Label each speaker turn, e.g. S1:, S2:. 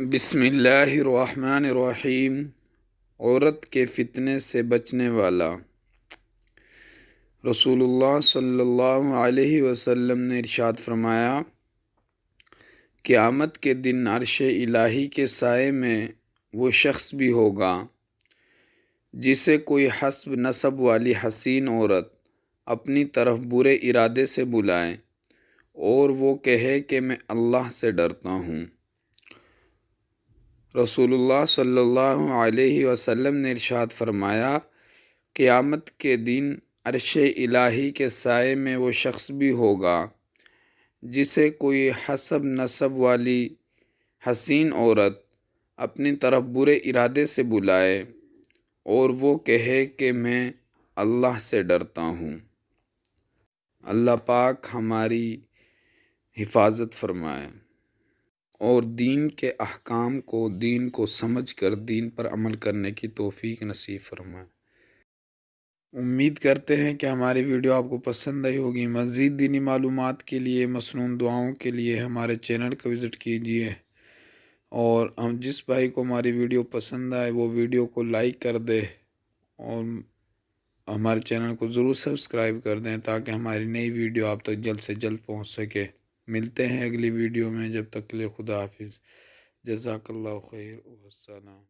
S1: بسم اللہ الرحمن الرحیم۔ عورت کے فتنے سے بچنے والا۔ رسول اللہ صلی اللہ علیہ وسلم نے ارشاد فرمایا، قیامت کے دن عرش الہی کے سائے میں وہ شخص بھی ہوگا جسے کوئی حسب نسب والی حسین عورت اپنی طرف برے ارادے سے بلائے اور وہ کہے کہ میں اللہ سے ڈرتا ہوں۔ رسول اللہ صلی اللہ علیہ وسلم نے ارشاد فرمایا، قیامت کے دن عرش الہی کے سائے میں وہ شخص بھی ہوگا جسے کوئی حسب نسب والی حسین عورت اپنی طرف برے ارادے سے بلائے اور وہ کہے کہ میں اللہ سے ڈرتا ہوں۔ اللہ پاک ہماری حفاظت فرمائے اور دین کے احکام کو دین کو سمجھ کر دین پر عمل کرنے کی توفیق نصیب فرمائے۔ امید کرتے ہیں کہ ہماری ویڈیو آپ کو پسند آئی ہوگی۔ مزید دینی معلومات کے لیے مسنون دعاؤں کے لیے ہمارے چینل کو وزٹ کیجئے، اور ہم جس بھائی کو ہماری ویڈیو پسند آئے وہ ویڈیو کو لائک کر دے اور ہمارے چینل کو ضرور سبسکرائب کر دیں تاکہ ہماری نئی ویڈیو آپ تک جلد سے جلد پہنچ سکے۔ ملتے ہیں اگلی ویڈیو میں، جب تک کے لیے خدا حافظ۔ جزاک اللہ خیر والسلام۔